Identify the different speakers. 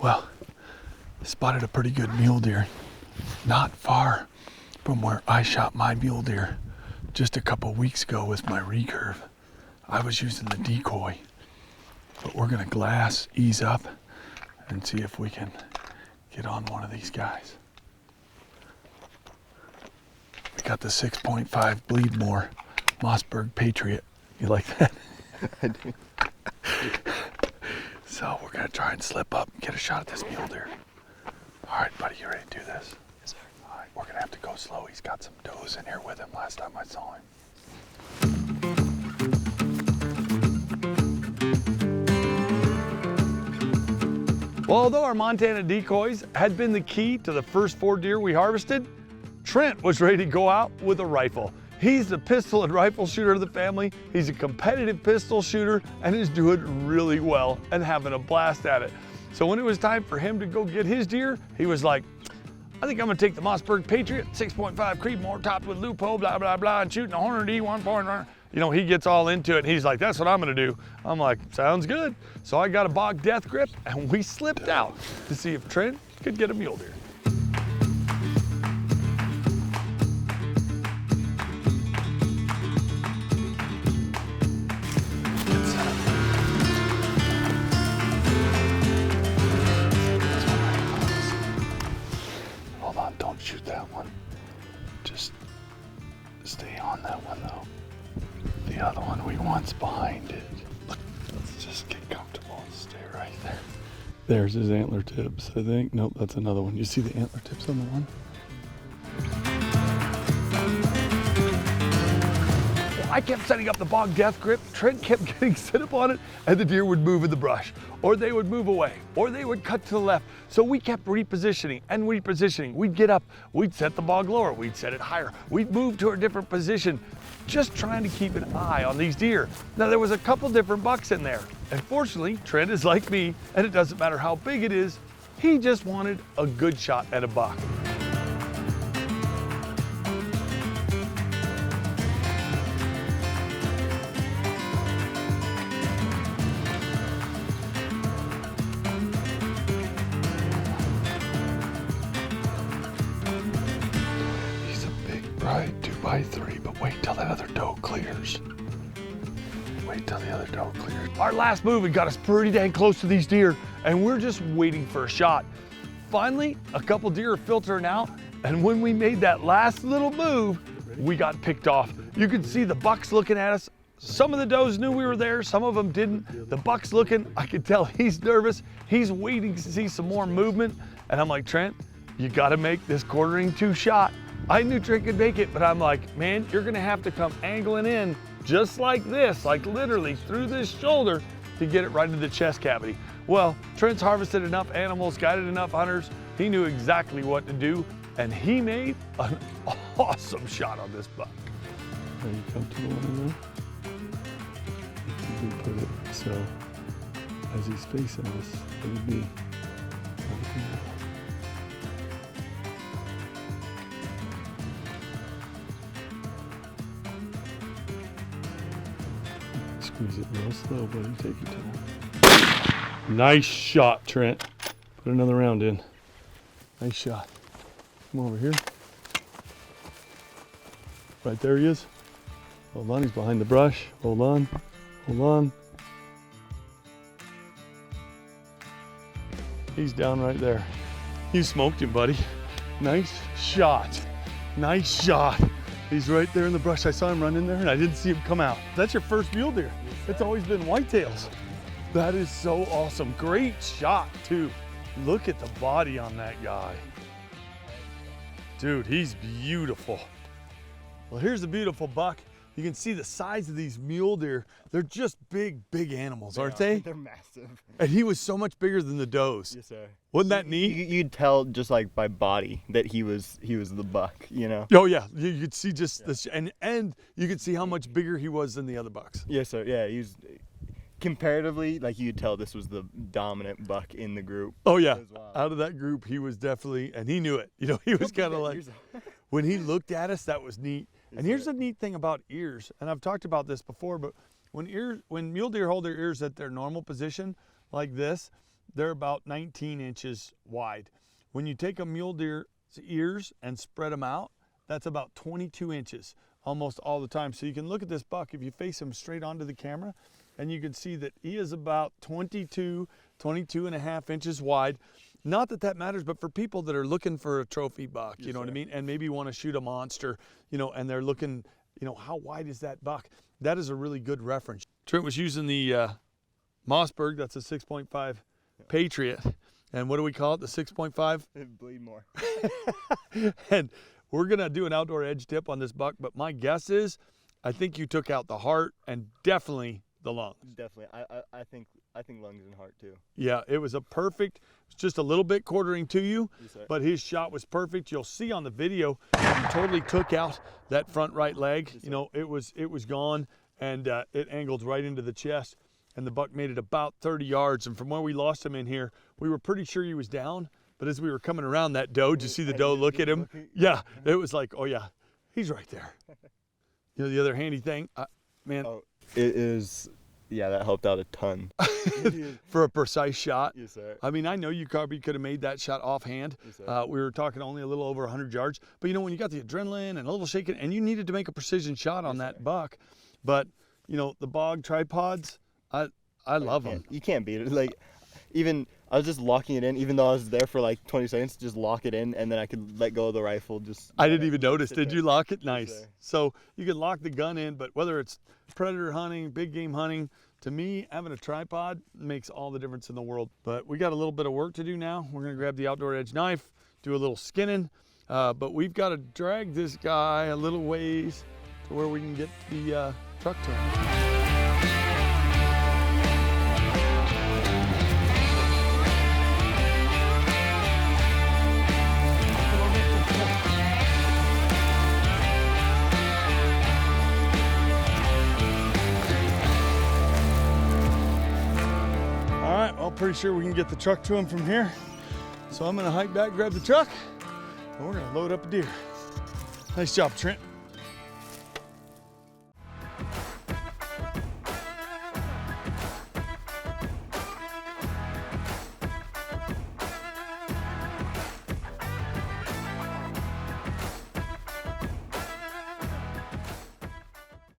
Speaker 1: Well, spotted a pretty good mule deer, not far from where I shot my mule deer just a couple weeks ago with my recurve. I was using the decoy, but we're gonna glass, ease up, and see if we can get on one of these guys. We got the 6.5 Bleedmoor Mossberg Patriot. You like that?
Speaker 2: I do.
Speaker 1: So we're gonna try and slip up and get a shot at this mule deer. All right, buddy, you ready to do this?
Speaker 2: Yes, sir.
Speaker 1: All right, we're gonna have to go slow. He's got some does in here with him last time I saw him. Well, although our Montana decoys had been the key to the first 4 deer we harvested, Trent was ready to go out with a rifle. He's the pistol and rifle shooter of the family. He's a competitive pistol shooter and is doing really well and having a blast at it. So when it was time for him to go get his deer, he was like, I think I'm gonna take the Mossberg Patriot, 6.5 Creedmoor topped with loophole, blah, blah, blah, and shooting a Hornady 1.1. You know, he gets all into it. He's like, that's what I'm gonna do. I'm like, sounds good. So I got a bog death grip and we slipped out to see if Trent could get a mule deer. Hold on, don't shoot that one. Just stay on that one though. The other one we want's behind it. Let's just get comfortable and stay right there. There's his antler tips, I think. Nope, that's another one. You see the antler tips on the one? I kept setting up the bog death grip. Trent kept getting set up on it, and the deer would move in the brush, or they would move away, or they would cut to the left. So we kept repositioning and repositioning. We'd get up, we'd set the bog lower, we'd set it higher, we'd move to a different position, just trying to keep an eye on these deer. Now there was a couple different bucks in there, and fortunately, Trent is like me, and it doesn't matter how big it is, he just wanted a good shot at a buck. Right, 2x3, but wait till that other doe clears. Wait till the other doe clears. Our last move had got us pretty dang close to these deer, and we're just waiting for a shot. Finally, a couple deer are filtering out, and when we made that last little move, we got picked off. You could see the bucks looking at us. Some of the does knew we were there, some of them didn't. The buck's looking, I could tell he's nervous. He's waiting to see some more movement, and I'm like, Trent, you gotta make this quartering 2 shot. I knew Trent could make it, but I'm like, man, you're gonna have to come angling in just like this, like literally through this shoulder to get it right into the chest cavity. Well, Trent's harvested enough animals, guided enough hunters. He knew exactly what to do, and he made an awesome shot on this buck. Are you comfortable in there? We put it so as he's facing us, it would be squeeze it real slow, buddy. Take your time. Nice shot, Trent. Put another round in. Nice shot. Come over here. Right there he is. Hold on, he's behind the brush. Hold on. Hold on. He's down right there. You smoked him, buddy. Nice shot. Nice shot. He's right there in the brush. I saw him run in there and I didn't see him come out. That's your first mule deer. It's always been whitetails. That is so awesome. Great shot too. Look at the body on that guy. Dude, he's beautiful. Well, here's a beautiful buck. You can see the size of these mule deer. They're just big, big animals, aren't they?
Speaker 2: They're massive.
Speaker 1: And he was so much bigger than the does.
Speaker 2: Yes, sir.
Speaker 1: Wasn't that neat?
Speaker 2: You'd tell just like by body that he was the buck, you know?
Speaker 1: Oh yeah, you could see just this, and you could see how much bigger he was than the other bucks.
Speaker 2: Yes, sir. Yeah, he was comparatively, like you could tell this was the dominant buck in the group.
Speaker 1: Oh yeah, out of that group, he was definly, and he knew it. You know, he was kind of like, when he looked at us, that was neat. And here's the neat thing about ears, and I've talked about this before, but when mule deer hold their ears at their normal position like this, they're about 19 inches wide. When you take a mule deer's ears and spread them out, that's about 22 inches almost all the time. So you can look at this buck, if you face him straight onto the camera, and you can see that he is about 22 and a half inches wide. Not that that matters, but for people that are looking for a trophy buck, you know what I mean? And maybe want to shoot a monster, you know, and they're looking, you know, how wide is that buck? That is a really good reference. Trent was using the Mossberg, that's a 6.5 Patriot. And what do we call it, the 6.5?
Speaker 2: Bleedmoor.
Speaker 1: And we're gonna do an outdoor edge tip on this buck, but my guess is, I think you took out the heart and definitely the lungs.
Speaker 2: Definitely, I think lungs and heart too.
Speaker 1: Yeah, it was a perfect, it's just a little bit quartering to you,
Speaker 2: Yes, sir.
Speaker 1: but his shot was perfect. You'll see on the video, he totally took out that front right leg.
Speaker 2: Yes,
Speaker 1: you know, it was gone, and it angled right into the chest, and the buck made it about 30 yards. And from where we lost him in here, we were pretty sure he was down, but as we were coming around that doe, did you see the doe look at him? Yeah, it was like, oh yeah, he's right there. You know, the other handy thing, man.
Speaker 2: Oh, it is, yeah, that helped out a ton.
Speaker 1: For a precise shot.
Speaker 2: Yes, sir.
Speaker 1: I mean, I know you probably could have made that shot offhand.
Speaker 2: Yes, sir.
Speaker 1: We were talking only a little over 100 yards, but you know, when you got the adrenaline and a little shaking, and you needed to make a precision shot on that buck, but you know, the bog tripods, I love them.
Speaker 2: You can't beat it. Like, even I was just locking it in, even though I was there for like 20 seconds, just lock it in, and then I could let go of the rifle.
Speaker 1: I didn't even notice. Did
Speaker 2: there.
Speaker 1: you lock it? Nice.
Speaker 2: Yes,
Speaker 1: So you can lock the gun in, but whether it's predator hunting, big game hunting, to me, having a tripod makes all the difference in the world. But we got a little bit of work to do now. We're gonna grab the outdoor edge knife, do a little skinning, but we've got to drag this guy a little ways to where we can get the truck to him. Pretty sure we can get the truck to him from here. So I'm gonna hike back, grab the truck, and we're gonna load up a deer. Nice job, Trent.